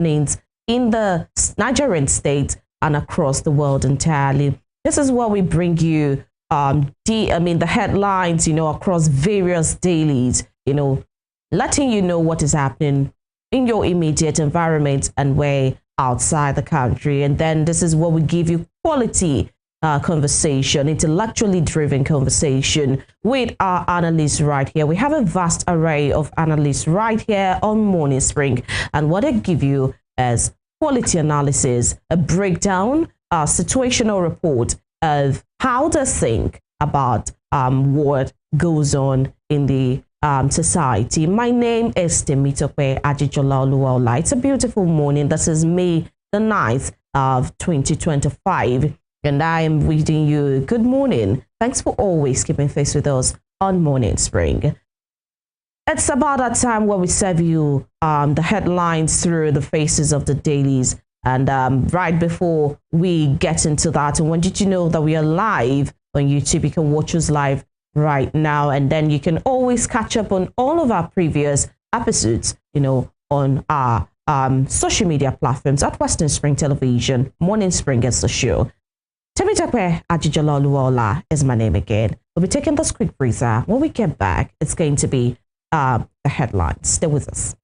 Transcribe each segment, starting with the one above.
happenings in the Nigerian state and across the world entirely. This is what we bring you the headlines, across various dailies, letting you know what is happening in your immediate environment and way outside the country. And then this is what we give you quality conversation, intellectually driven conversation with our analysts right here. We have a vast array of analysts right here on Morning Spring, and what they give you is quality analysis, a breakdown, a situational report of how they think about what goes on in the society. My name is Temitope Ajijola Oluwaola. It's a beautiful morning. This is May the 9th of 2025. And I am wishing you good morning. Thanks for always keeping faith with us on Morning Spring. It's about that time where we serve you the headlines through the faces of the dailies. And right before we get into that, I wanted you to know that we are live on YouTube. You can watch us live right now, and then you can always catch up on all of our previous episodes, on our social media platforms at Western Spring Television. Morning Spring is the show. Temitope Ajijola Oluwaola is my name again. We'll be taking this quick breather. When we get back, it's going to be the headlines. Stay with us.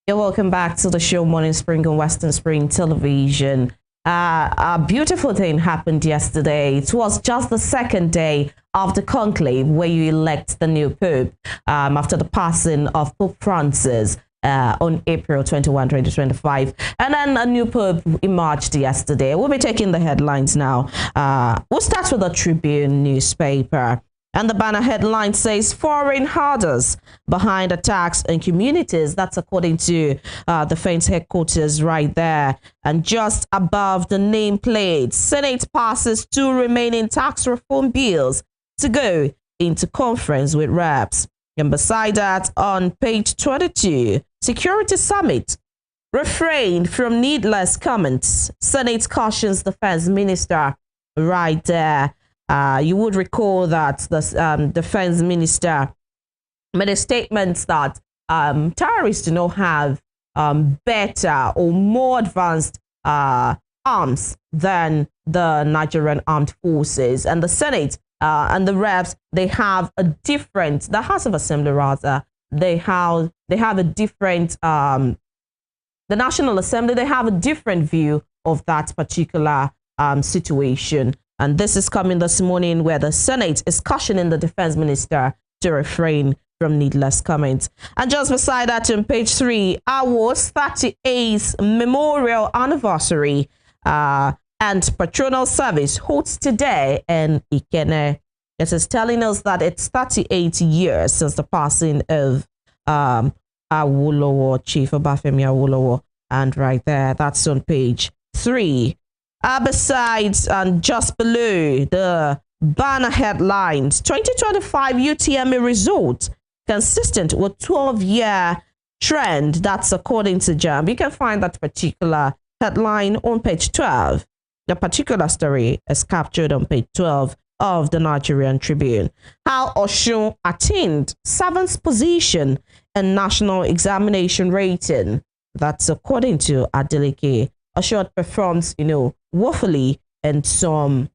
You're welcome back to the show Morning Spring on Western Spring Television. A beautiful thing happened yesterday. It was just the second day of the conclave where you elect the new Pope after the passing of Pope Francis on April 21, 2025. And then a new Pope emerged yesterday. We'll be taking the headlines now. We'll start with the Tribune newspaper. And the banner headline says, foreign herders behind attacks in communities. That's according to Defense Headquarters right there. And just above the nameplate, Senate passes 2 remaining tax reform bills to go into conference with reps. And beside that, on page 22, Security Summit. Refrain from needless comments. Senate cautions Defense Minister right there. You would recall that the defense minister made a statement that terrorists do not have better or more advanced arms than the Nigerian armed forces, and the Senate and the reps, they have a different, the House of Assembly rather, they have a different, the National Assembly, they have a different view of that particular situation. And this is coming this morning where the Senate is cautioning the defense minister to refrain from needless comments. And just beside that, on page 3, Awo's 38th memorial anniversary and patronal service holds today in Ikene. This is telling us that it's 38 years since the passing of Awolowo, Chief Obafemi Awolowo. And right there, that's on page 3. Besides and just below the banner headlines, 2025 UTME result consistent with 12-year trend. That's according to JAMB. You can find that particular headline on page 12. The particular story is captured on page 12 of the Nigerian Tribune. How Osun attained 7th position in national examination rating. That's according to Adeleke. Osun performs, woefully in some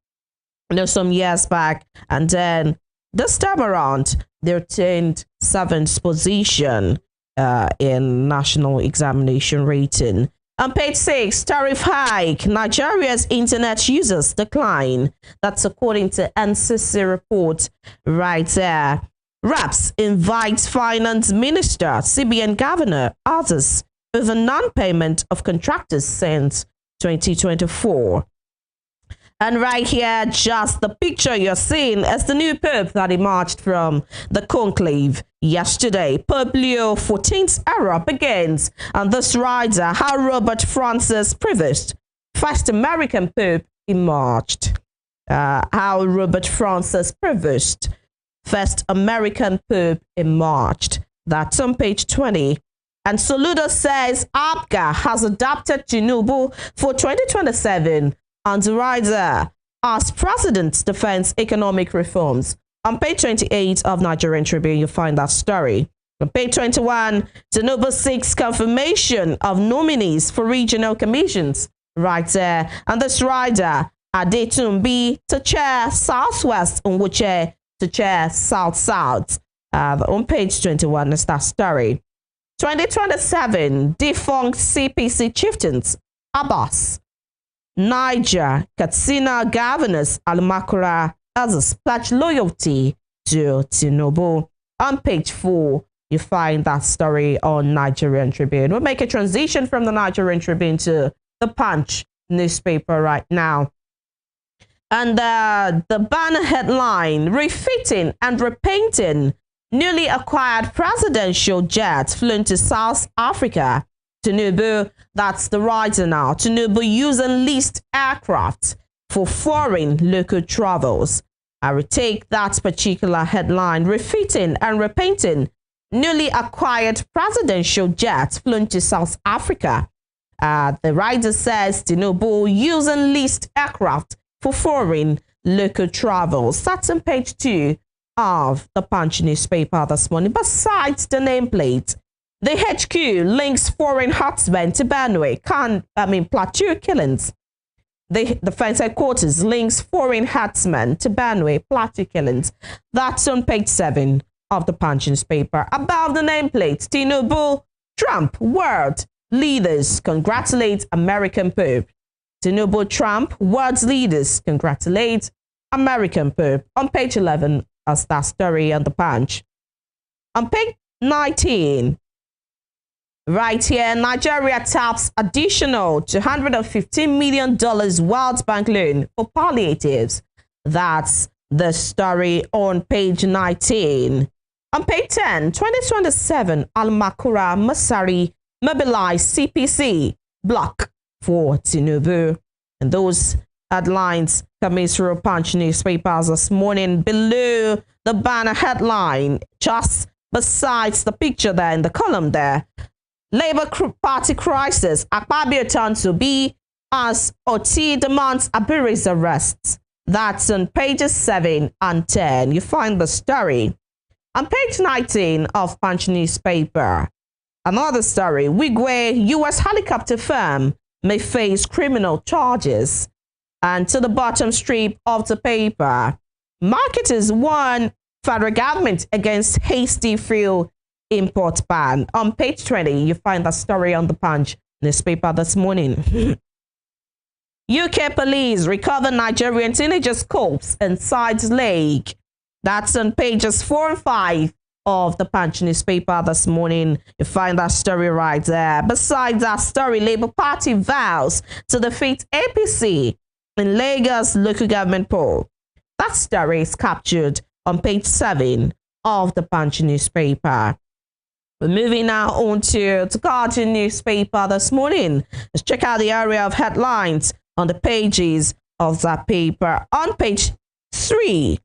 years back, and then this time around they attained 7th position in national examination rating. On page 6, tariff hike, Nigeria's internet users decline. That's according to NCC report right there. Raps invites finance minister, CBN governor, others over non-payment of contractors since 2024. And right here, just the picture you're seeing is the new Pope that emerged from the conclave yesterday. Pope Leo XIV's era begins, and this rider, how Robert Francis Prevost, first American Pope, emerged. How Robert Francis Prevost, first American Pope, emerged. That's on page 20 And Soludo says APGA has adopted Tinubu for 2027 and the rider as president defends economic reforms. On page 28 of Nigerian Tribune, you find that story. On page 21, Tinubu seeks confirmation of nominees for regional commissions. Right there. And this rider, Adetumbi, to chair Southwest, Unwuche to chair South-South. On page 21 is that story. 2027, defunct CPC chieftains, Abbas, Niger, Katsina governors, Al-Makura, others pledge loyalty to Tinubu. On page 4, you find that story on Nigerian Tribune. We'll make a transition from the Nigerian Tribune to the Punch newspaper right now. And the banner headline, refitting and repainting newly acquired presidential jet flown to South Africa. Tinubu, that's the writer now. Tinubu using leased aircraft for foreign local travels. I retake that particular headline, refitting and repainting newly acquired presidential jet flown to South Africa. The writer says Tinubu using leased aircraft for foreign local travels. That's on page 2 of the Punch newspaper this morning. Besides the nameplate, the HQ links foreign herdsmen to Benue, Plateau killings. The defense headquarters links foreign herdsmen to Benue, Plateau killings. That's on page 7 of the Punch newspaper. Above the nameplate, Tinubu, Trump, world leaders congratulate American Pope. Tinubu, Trump, world leaders congratulate American Pope. On page 11 as that story on the Punch. On page 19, right here, Nigeria taps additional $215 million World Bank loan for palliatives. That's the story on page 19. On page 10, 2027, Al-Makura Masari mobilized CPC block for Tinubu. And those headlines coming through Punch newspapers this morning. Below the banner headline, just besides the picture there in the column there, Labour Party crisis, Akpabio turned to be as Oti demands Abiri's arrest. That's on pages 7 and 10. You find the story. On page 19 of Punch newspaper, another story, Wigwe U.S. helicopter firm may face criminal charges. And to the bottom strip of the paper, marketers warn federal government against hasty fuel import ban. On page 20, you find that story on the Punch newspaper this morning. UK police recover Nigerian teenager's corpse inside lake. That's on pages 4 and 5 of the Punch newspaper this morning. You find that story right there. Besides that story, Labour Party vows to defeat APC in Lagos local government poll. That story is captured on page 7 of the Punch newspaper. We're moving now on to the Guardian newspaper this morning. Let's check out the area of headlines on the pages of that paper. On page 3,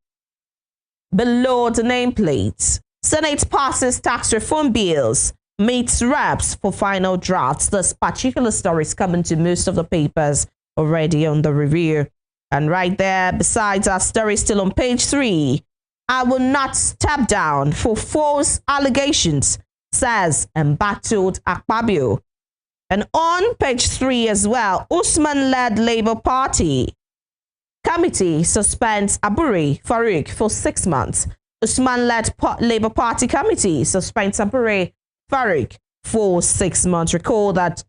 below the nameplate, Senate passes tax reform bills, meets reps for final drafts. This particular story is coming to most of the papers already on the review. And right there, besides our story still on page 3, I will not step down for false allegations, says embattled Akpabio. And on page 3 as well, Usman-led Labour Party committee suspends Aburi Farouk for 6 months. Usman-led Labour Party committee suspends Aburi Farouk for 6 months. Recall that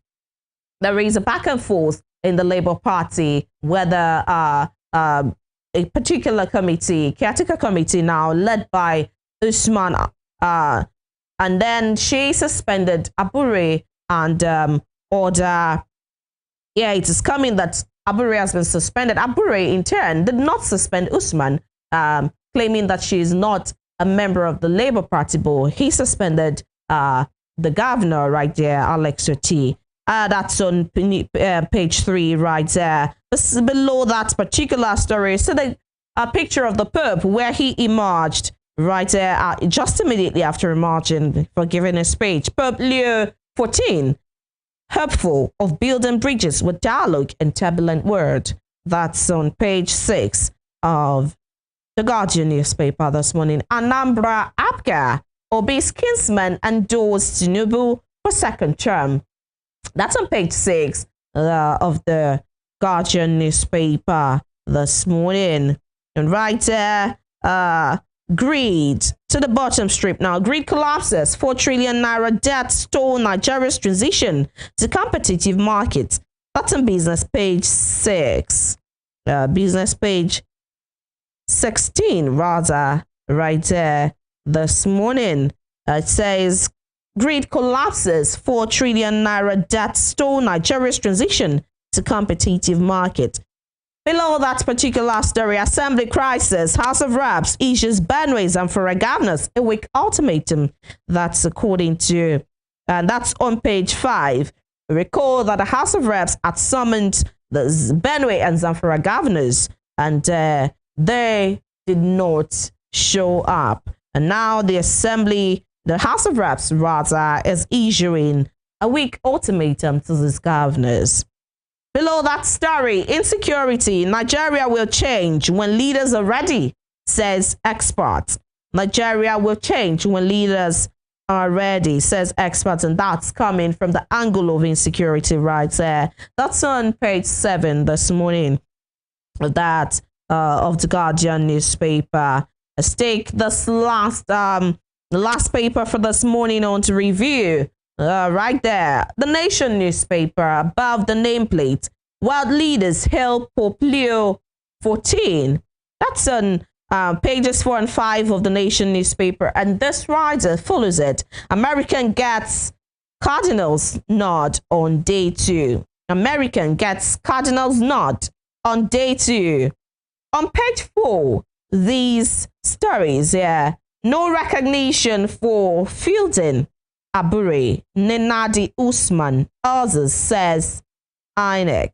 there is a back and forth in the Labour Party whether a particular committee, caretaker committee now led by Usman, and then she suspended Aburi and order. Yeah, it is coming that Aburi has been suspended. Aburi in turn did not suspend Usman, claiming that she is not a member of the Labour Party board. He suspended the governor right there, Alex Oti. That's on page 3 right there. This is below that particular story. So a picture of the Pope where he emerged right there just immediately after emerging for giving a speech. Pope Leo 14. Hopeful of building bridges with dialogue and turbulent word. That's on page 6 of the Guardian newspaper this morning. Anambra Abga, Obi's kinsman endorsed Tinubu for second term. That's on page 6 of the Guardian newspaper this morning. And right there, greed to the bottom strip now. Greed collapses. 4 trillion naira debt stole Nigeria's transition to competitive markets. That's on business page 6. Business page 16, rather, right there this morning. It says greed collapses. 4 trillion naira debt stole Nigeria's transition to competitive market. Below that particular story, Assembly crisis, House of Reps issues Benue and for governors a week ultimatum. That's according to, and that's on page 5. Recall that the House of Reps had summoned the Benue and Zamfara governors, and they did not show up. And now the Assembly, the House of Reps rather, is issuing a week ultimatum to these governors. Below that story, insecurity, Nigeria will change when leaders are ready, says experts. Nigeria will change when leaders are ready, says experts, and that's coming from the angle of insecurity right there. That's on page 7 this morning of that of the Guardian newspaper. Let's take this last paper for this morning on to review. Right there, the Nation newspaper above the nameplate. World leaders hail Pope Leo 14. That's on pages 4 and 5 of the Nation newspaper, and this rider follows it. American gets Cardinals nod on day 2. American gets Cardinals nod on day 2. On page 4, these stories here. No recognition for Fielding Abure, Nenadi Usman, others, says INEC.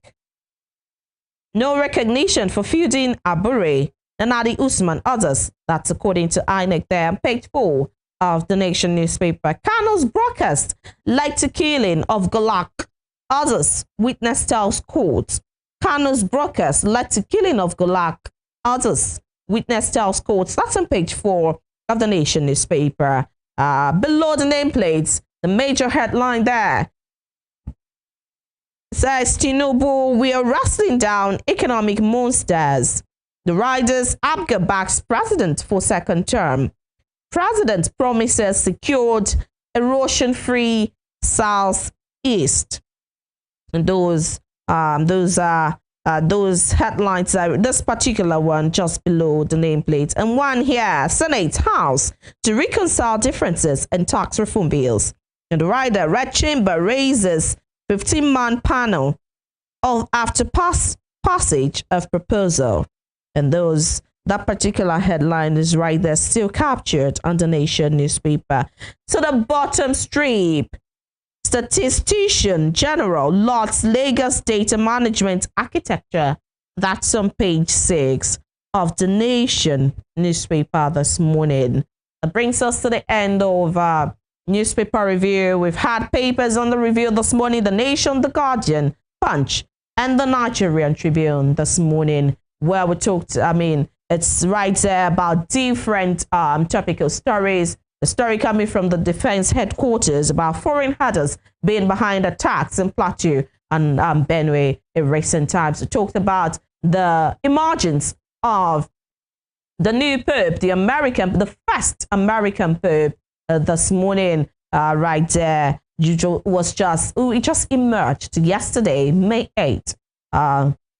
No recognition for Fielding Abure, Nenadi Usman, others. That's according to INEC there on page 4 of the Nation newspaper. Kano's broadcast led to killing of Golak. Others, witness tells court. Kano's broadcast led to killing of Golak. Others, witness tells court. That's on page 4 of the Nation newspaper. Below the nameplates, the major headline there says Tinubu, we are wrestling down economic monsters. The riders, Abga backs president for second term. President promises secured erosion-free southeast. And those headlines are this particular one just below the nameplate, and one here, Senate House to reconcile differences in tax reform bills. And the rider, Red Chamber raises 15-man panel after passage of proposal. And that particular headline is right there, still captured on the Nation newspaper. So the bottom strip, Statistician General Lot's Lagos data management architecture. That's on page 6 of the Nation newspaper this morning. That brings us to the end of newspaper review. We've had papers on the review this morning: The Nation, The Guardian, Punch, and the Nigerian Tribune this morning, where we talked, it's right there about different topical stories. The story coming from the defense headquarters about foreign headers being behind attacks in Plateau and Benue in recent times. We talked about the emergence of the new pope, the first American pope this morning, right there. It just emerged yesterday, May 8th,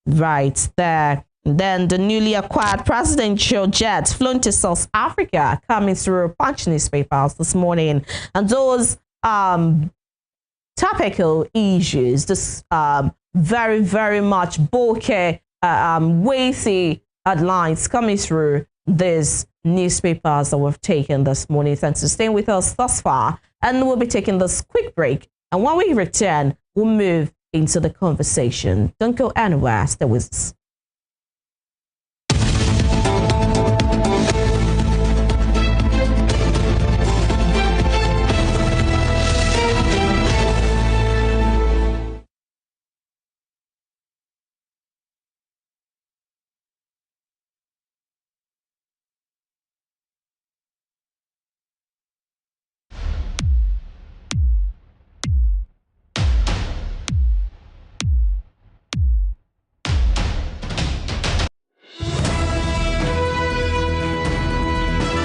right there. Then the newly acquired presidential jet flown to South Africa, coming through Punch newspapers this morning. And those topical issues, this very, very much bokeh, weighty headlines coming through these newspapers that we've taken this morning. Thanks for staying with us thus far. And we'll be taking this quick break. And when we return, we'll move into the conversation. Don't go anywhere. Stay with us.